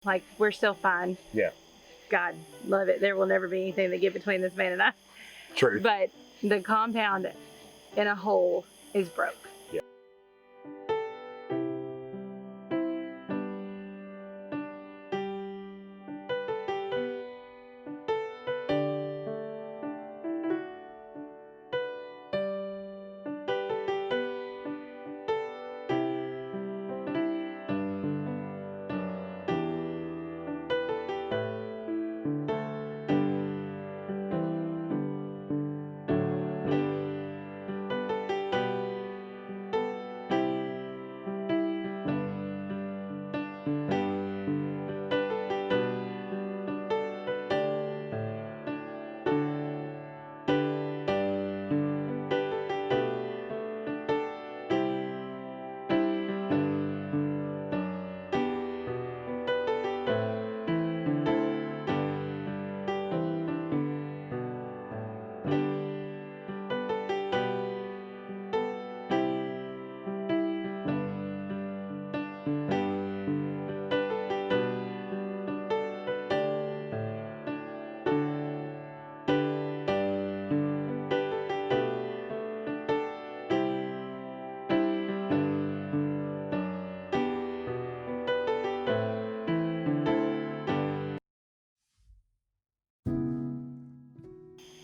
Like, we're still fine. Yeah. God love it. There will never be anything that get between this man and I. True. But the compound in a whole is broke. Yeah.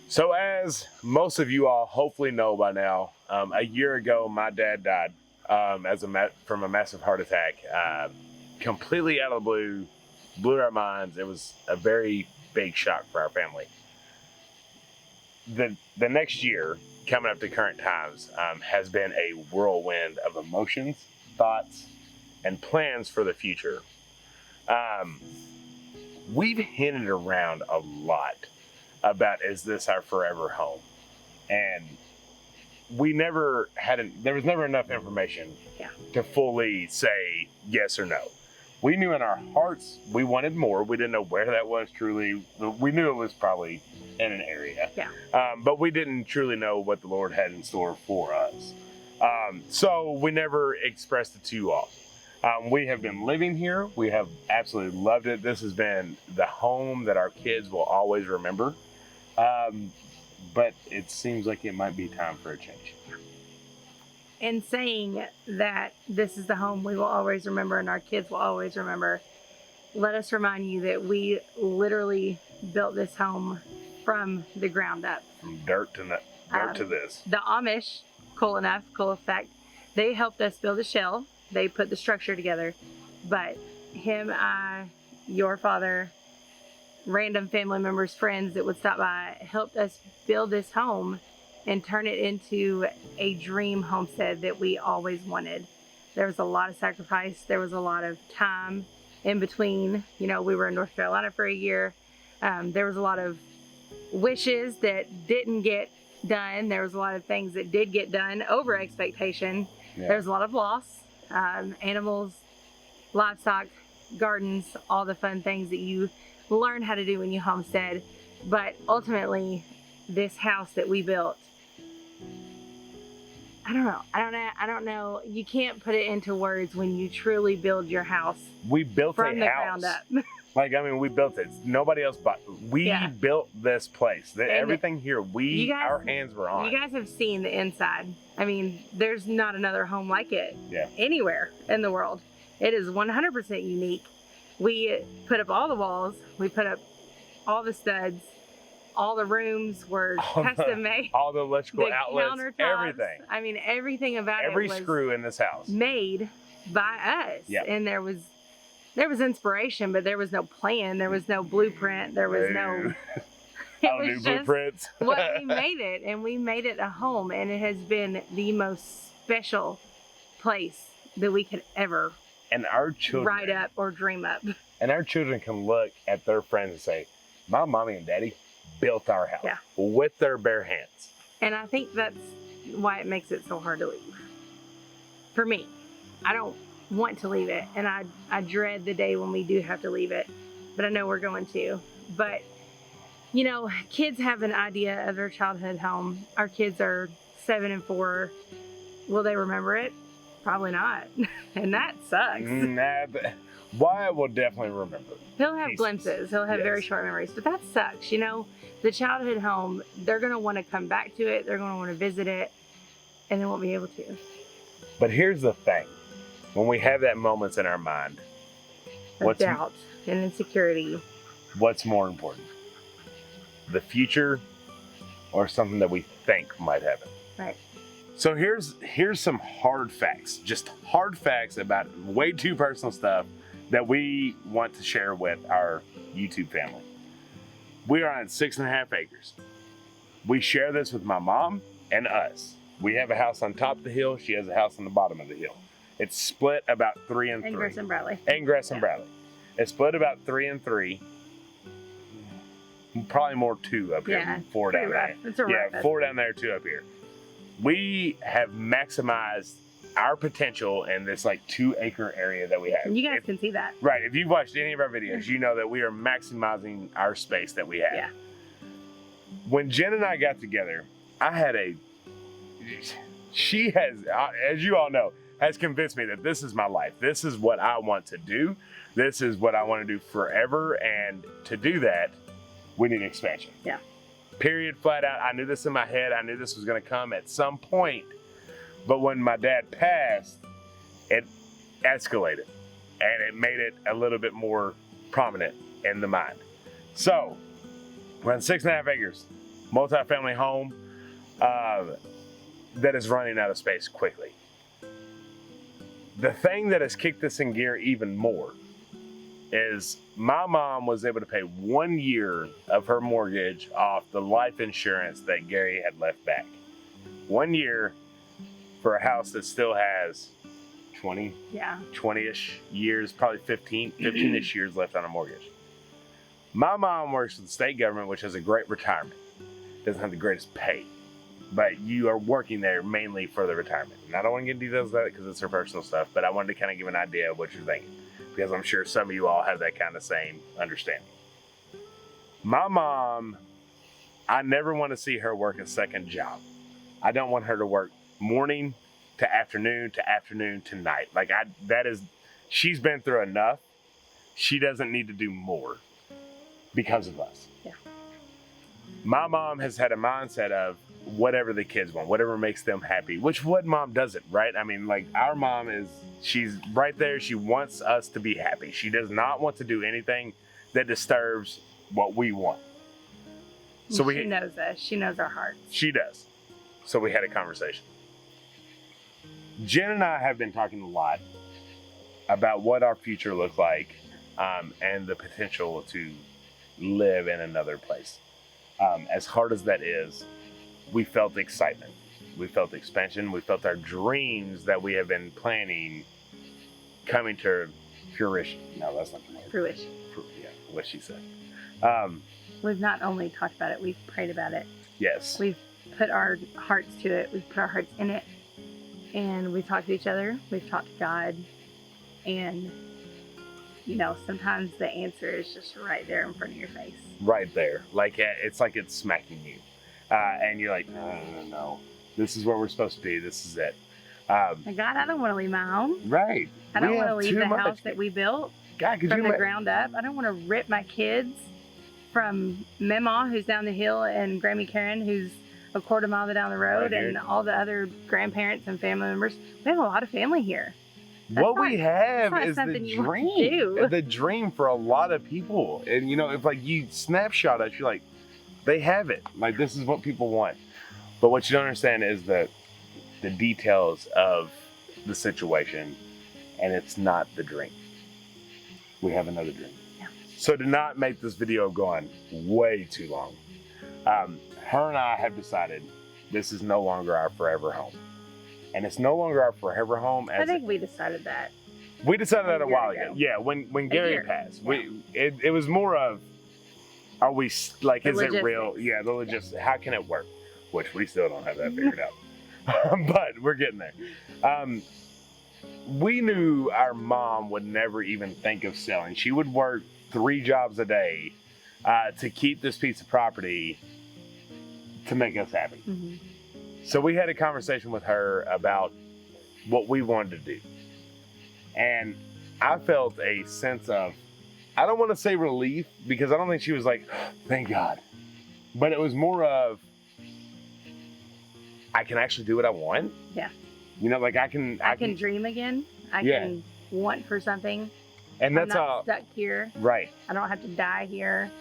So as most of you all hopefully know by now, a year ago my dad died from a massive heart attack. Completely out of the blue, blew our minds. It was a very big shock for our family. The next year, coming up to current times, has been a whirlwind of emotions, thoughts, and plans for the future. We've hinted around a lot about, is this our forever home? And there was never enough information to fully say yes or no. We knew in our hearts we wanted more. We didn't know where that was truly. We knew it was probably in an area. Yeah. But we didn't truly know what the Lord had in store for us. So we never expressed it to you all. We have been living here. We have absolutely loved it. This has been the home that our kids will always remember. But it seems like it might be time for a change. And saying that this is the home we will always remember and our kids will always remember, let us remind you that we literally built this home from the ground up. From dirt to this. The Amish, cool fact, they helped us build a shell. They put the structure together. But him, I, your father, random family members, friends that would stop by, helped us build this home and turn it into a dream homestead that we always wanted. There was a lot of sacrifice. There was a lot of time in between. You know, we were in North Carolina for a year. There was a lot of wishes that didn't get done. There was a lot of things that did get done over expectation. Yeah. There was a lot of loss, animals, livestock, gardens, all the fun things that you learn how to do when you homestead. But ultimately, this house that we built, I don't know. You can't put it into words when you truly build your house. We built from the house. ground up. We built it. Nobody else bought. We built this place. Everything here, our hands were on. You guys have seen the inside. I mean, there's not another home like it anywhere in the world. It is 100% unique. We put up all the walls. We put up all the studs. All the rooms were custom made. All the electrical outlets, everything. I mean, everything about every it was screw in this house made by us. Yep. And there was inspiration, but there was no plan. There was no blueprint. There was no. It was just blueprints. what we made it, and we made it a home, and it has been the most special place that we could ever and our children write up or dream up. And our children can look at their friends and say, "My mommy and daddy built our house with their bare hands." And I think that's why it makes it so hard to leave. For me, I don't want to leave it, and I dread the day when we do have to leave it, but I know we're going to. But you know, kids have an idea of their childhood home. Our kids are 7 and 4. Will they remember it? Probably not. And that sucks. Wyatt will definitely remember. He'll have Pieces. glimpses. He'll have very Yes. short memories, but that sucks. You know, the childhood home, they're going to want to come back to it. They're going to want to visit it, and they won't be able to. But here's the thing. When we have that moments in our mind, Of doubt and insecurity. what's more important? The future or something that we think might happen? Right. So here's some hard facts, just hard facts about way too personal stuff that we want to share with our YouTube family. We are on 6.5 acres. We share this with my mom and us. We have a house on top of the hill. She has a house on the bottom of the hill. It's split about 3 and 3. Ingress and Bradley. Ingress and Bradley. It's split about 3 and 3. Probably more 2 up here. Yeah, 4 down rough. there. It's a rough Yeah, 4 down there, 2 up here. We have maximized our potential in this like 2-acre area that we have. And you guys can see that. Right. If you've watched any of our videos, you know that we are maximizing our space that we have. Yeah. When Jen and I got together, she has, as you all know, has convinced me that this is my life. This is what I want to do. This is what I want to do forever. And to do that, we need expansion. Yeah. Period, flat out. I knew this in my head. I knew this was going to come at some point. But when my dad passed, it escalated and it made it a little bit more prominent in the mind. So, we're on 6.5 acres, multi-family home that is running out of space quickly. The thing that has kicked this in gear even more is my mom was able to pay 1 year of her mortgage off the life insurance that Gary had left back. 1 year for a house that still has 20-ish years, probably 15-ish years left on a mortgage. My mom works for the state government, which has a great retirement. Doesn't have the greatest pay, but you are working there mainly for the retirement. And I don't want to get into details of that because it's her personal stuff, but I wanted to kind of give an idea of what you're thinking, because I'm sure some of you all have that kind of same understanding. My mom, I never want to see her work a second job. I don't want her to work morning to afternoon to night. She's been through enough. She doesn't need to do more because of us. Yeah. My mom has had a mindset of whatever the kids want, whatever makes them happy, which what mom doesn't, right? I mean, like our mom she's right there. She wants us to be happy. She does not want to do anything that disturbs what we want. So she knows us. She knows our hearts. She does. So we had a conversation. Jen and I have been talking a lot about what our future looks like and the potential to live in another place. As hard as that is, we felt excitement. We felt expansion. We felt our dreams that we have been planning coming to fruition. No, that's not the word. Fruition. Yeah, what she said. We've not only talked about it, we've prayed about it. Yes. We've put our hearts to it. We've put our hearts in it. And we've talked to each other. We've talked to God. And, you know, sometimes the answer is just right there in front of your face. Right there. Like, it's like it's smacking you. And you're like, no. This is where we're supposed to be. This is it. God, I don't want to leave my home. Right. I don't want to leave the house that we built God, from the ground up. I don't want to rip my kids from Mema, who's down the hill, and Grammy Karen, who's a quarter mile down the road, Right, and all the other grandparents and family members. We have a lot of family here. What we have not is the something you want to dream. do. The dream for a lot of people. And you know, if like you snapshot it, you're like, they have it. Like this is what people want. But what you don't understand is the details of the situation, and it's not the dream. We have another dream. Yeah. So to not make this video go on way too long, her and I have decided this is no longer our forever home. And it's no longer our forever home. I think we decided that. We decided that a while ago. ago. Yeah, when Gary passed. Yeah. It was more of, are we, like, The is logistics. it real? Yeah, the logistics. How can it work? Which we still don't have that figured out. But we're getting there. We knew our mom would never even think of selling. She would work 3 jobs a day to keep this piece of property to make us happy. Mm-hmm. So we had a conversation with her about what we wanted to do. And I felt a sense of, I don't want to say relief, because I don't think she was like, thank God. But it was more of, I can actually do what I want. Yeah. You know, like I can dream again. I can want for something. And that's I'm not all stuck here. right. I don't have to die here.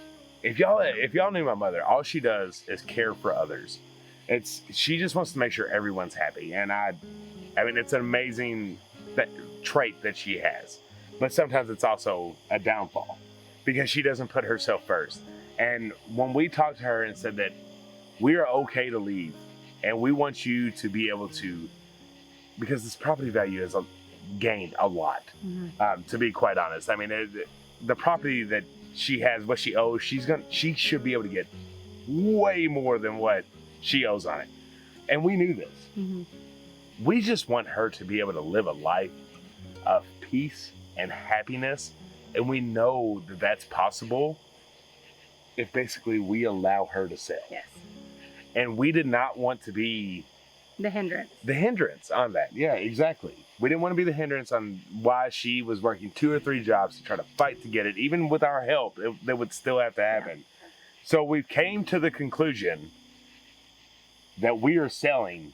If y'all knew my mother, all she does is care for others. She just wants to make sure everyone's happy. And I mean, it's an amazing trait that she has. But sometimes it's also a downfall because she doesn't put herself first. And when we talked to her and said that we are okay to leave and we want you to be able to, because this property value has gained a lot, to be quite honest. I mean, the property that she has, what she owes, she should be able to get way more than what she owes on it. And we knew this. We just want her to be able to live a life of peace and happiness. And we know that that's possible if basically we allow her to sell. Yes. And we did not want to be the hindrance on that. Yeah, exactly. We didn't want to be the hindrance on why she was working 2 or 3 jobs to try to fight to get it. Even with our help, that would still have to happen. Yeah. So we came to the conclusion that we are selling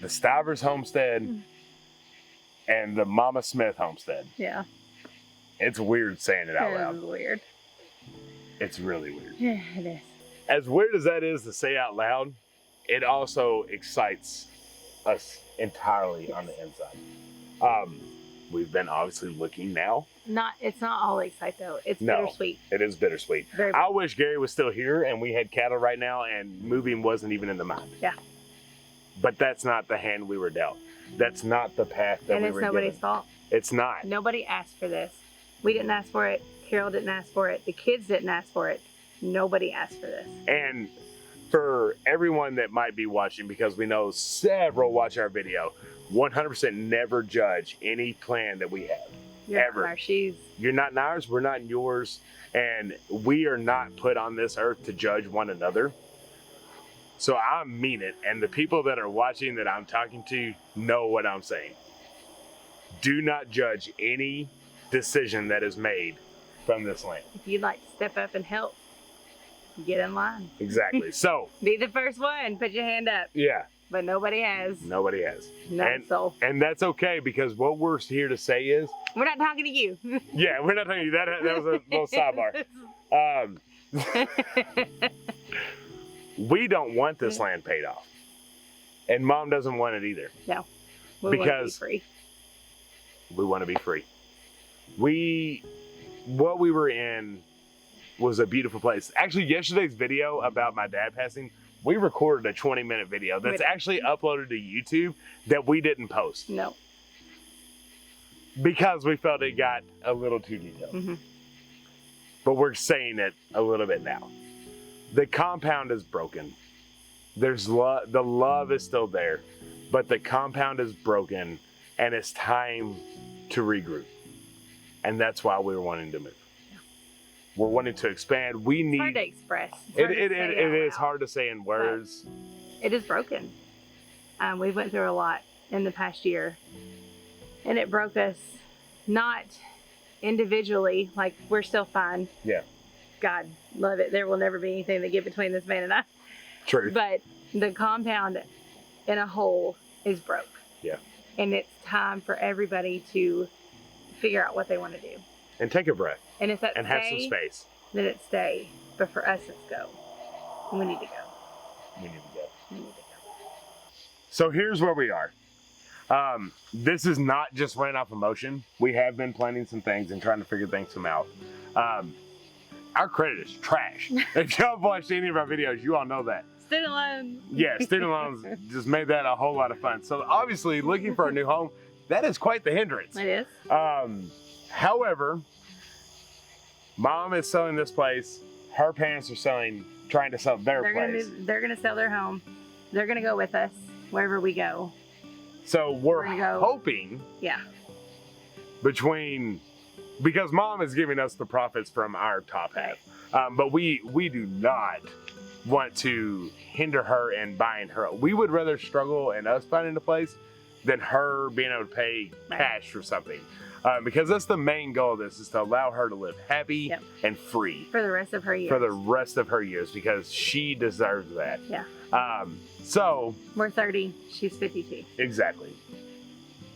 the Stivers Homestead and the Mama Smith Homestead. Yeah. It's weird saying it out loud. It's weird. It's really weird. Yeah, it is. As weird as that is to say out loud, it also excites us entirely on the inside. We've been obviously looking now. It's not all excite though. It's bittersweet. It is bittersweet. I wish Gary was still here and we had cattle right now and moving wasn't even in the mind. Yeah. But that's not the hand we were dealt. That's not the path that we were given. And it's nobody's fault. It's not. Nobody asked for this. We didn't ask for it. Carol didn't ask for it. The kids didn't ask for it. Nobody asked for this. And for everyone that might be watching, because we know several watch our video, 100% never judge any plan that we have. You're ever. Not in our shoes. You're not in ours, we're not in yours, and we are not put on this earth to judge one another. So I mean it, and the people that are watching that I'm talking to know what I'm saying. Do not judge any decision that is made from this land. If you'd like to step up and help, get in line. Exactly. So be the first one. Put your hand up. Yeah. But nobody has. Nobody has. And that's okay, because what we're here to say is we're not talking to you. Yeah, we're not talking to you. That was a little sidebar. We don't want this land paid off, and Mom doesn't want it either. No, we want to be free. We want to be free. What we were in was a beautiful place. Actually, yesterday's video about my dad passing, we recorded a 20-minute video that's actually uploaded to YouTube that we didn't post. No. Because we felt it got a little too detailed. But we're saying it a little bit now. The compound is broken. There's the love is still there, but the compound is broken, and it's time to regroup. And that's why we're wanting to move. Yeah. We're wanting to expand. It's hard to express. It is hard to say in words. But it is broken. We went through a lot in the past year, and it broke us, not individually, like we're still fine. Yeah. God love it. There will never be anything that get between this man and I. True. But the compound in a whole is broke. Yeah. And it's time for everybody to figure out what they want to do. And take a breath. And if that's have some space. Then it's stay. But for us, it's go. We need to go. We need to go. We need to go. So here's where we are. This is not just running off emotion. We have been planning some things and trying to figure things out. Our credit is trash. If y'all have watched any of our videos, you all know that. Student loans. Yeah, student loans just made that a whole lot of fun. So obviously, looking for a new home, that is quite the hindrance. It is. However, Mom is selling this place. Her parents are trying to sell their place. They're gonna sell their home. They're gonna go with us wherever we go. So we're hoping. Yeah. Because Mom is giving us the profits from our top half. But we do not want to hinder her in buying her. We would rather struggle in us finding a place than her being able to pay cash for something. because that's the main goal of this, is to allow her to live happy Yep. and free For the rest of her years. for the rest of her years, because she deserves that. Yeah. So We're 30. She's 52. exactly.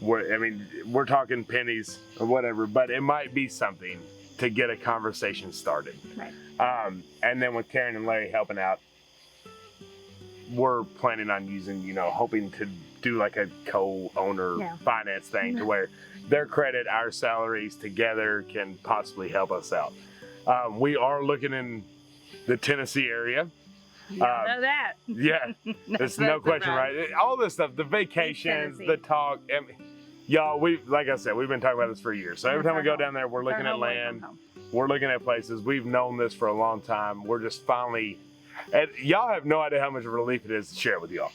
We're talking pennies or whatever, but it might be something to get a conversation started. Right. And then with Karen and Larry helping out, we're planning on using, hoping to do like a co-owner Yeah. finance thing to where their credit, our salaries together can possibly help us out. We are looking in the Tennessee area. You know that. Yeah, there's no question, right? All this stuff, the vacations, Tennessee. the talk. Y'all, like I said, we've been talking about this for years. So every time we go down there, we're looking at land. We're looking at places. We've known this for a long time. We're just finally, and y'all have no idea how much of a relief it is to share it with y'all.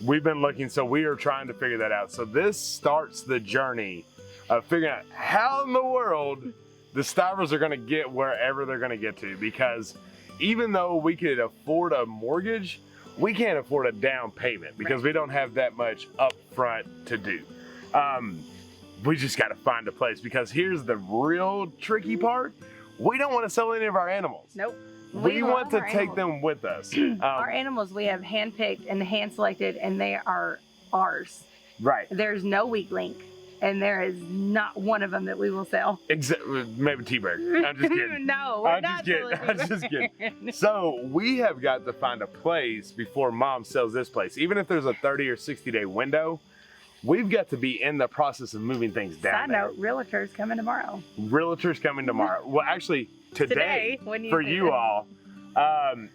We've been looking, so we are trying to figure that out. So this starts the journey of figuring out how in the world the Stivers are going to get wherever they're going to get to, because even though we could afford a mortgage, we can't afford a down payment because we don't have that much up front to do. We just got to find a place, because here's the real tricky part. We don't want to sell any of our animals. Nope. We want to love our take animals. them with us. Our animals we have handpicked and hand selected, and they are ours. Right. There's no weak link, and there is not one of them that we will sell. Maybe T-Bird. I'm just kidding. No, we're I'm not just kidding. selling I'm just kidding. So we have got to find a place before Mom sells this place. Even if there's a 30 or 60-day window, we've got to be in the process of moving things down Side there. note, realtor's coming tomorrow. Realtor's coming tomorrow. Well, actually, today when for say you that. all.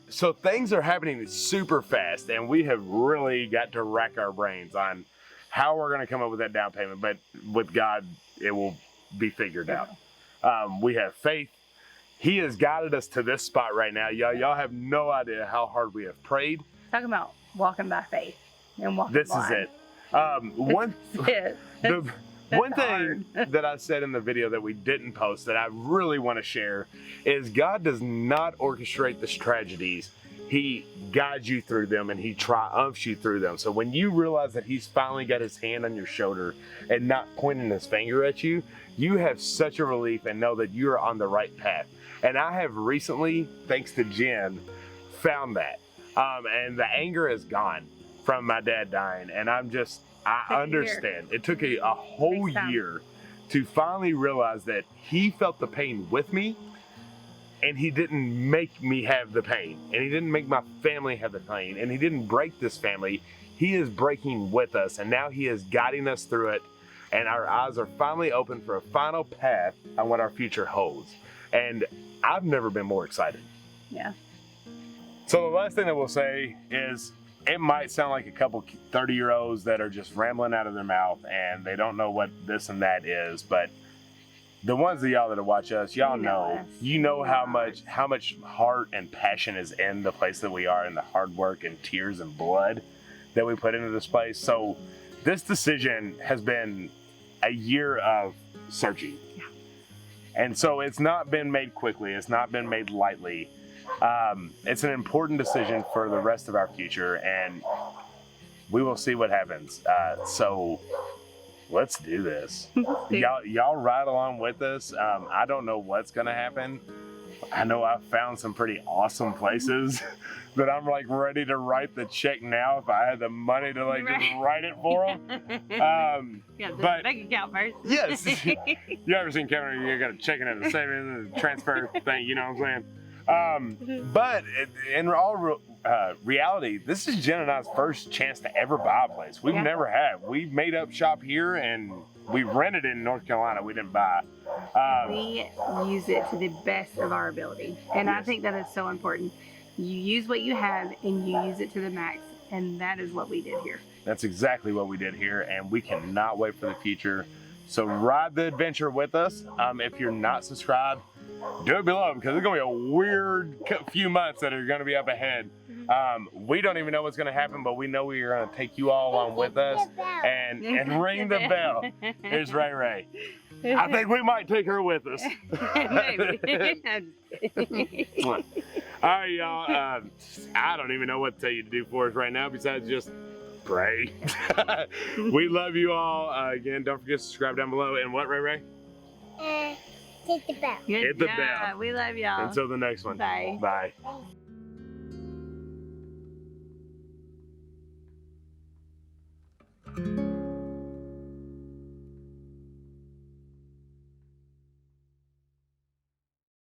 So things are happening super fast, and we have really got to rack our brains on how we're going to come up with that down payment. But with God, it will be figured out. We have faith. He has guided us to this spot right now. Y'all have no idea how hard we have prayed. Talking about walking by faith and walking This blind. is it. One thing hard. that I said in the video that we didn't post that I really want to share is God does not orchestrate the tragedies. He guides you through them, and he triumphs you through them. So when you realize that he's finally got his hand on your shoulder and not pointing his finger at you, you have such a relief and know that you're on the right path. And I have recently, thanks to Jen, found that. And the anger is gone from my dad dying. And I understand. It took a whole year to finally realize that he felt the pain with me, and he didn't make me have the pain, and he didn't make my family have the pain, and he didn't break this family. He is breaking with us, and now he is guiding us through it, and our eyes are finally open for a final path on what our future holds. And I've never been more excited. Yeah. So the last thing that we'll say is, it might sound like a couple 30-year-olds that are just rambling out of their mouth and they don't know what this and that is, but the ones of y'all that watch us, y'all know, you know how much heart and passion is in the place that we are, and the hard work and tears and blood that we put into this place. So this decision has been a year of searching. Yeah. And so it's not been made quickly. It's not been made lightly. It's an important decision for the rest of our future, and we will see what happens. So let's do this. Y'all ride along with us. I don't know what's gonna happen. I know I've found some pretty awesome places that I'm like ready to write the check now if I had the money to like just write it for them. Yeah, but bank account first. yes, you ever seen Kevin? You got to check it in the savings and transfer thing. You know what I'm saying? But in all reality, this is Jen and I's first chance to ever buy a place. We've never had. We made up shop here and we rented in North Carolina. We didn't buy. We use it to the best of our ability. And I think that is so important. You use what you have and you use it to the max. And that is what we did here. That's exactly what we did here. And we cannot wait for the future. So ride the adventure with us. If you're not subscribed, do it below, because it's going to be a weird few months that are going to be up ahead. We don't even know what's going to happen, but we know we are going to take you all along with us and ring the bell. Here's Ray Ray. I think we might take her with us. Maybe. All right, y'all. I don't even know what to tell you to do for us right now besides just pray. We love you all. Again, don't forget to subscribe down below. And what, Ray Ray? Hit the bell. Good Hit the job. bell. We love y'all. Until the next one. Bye. Bye. Thanks.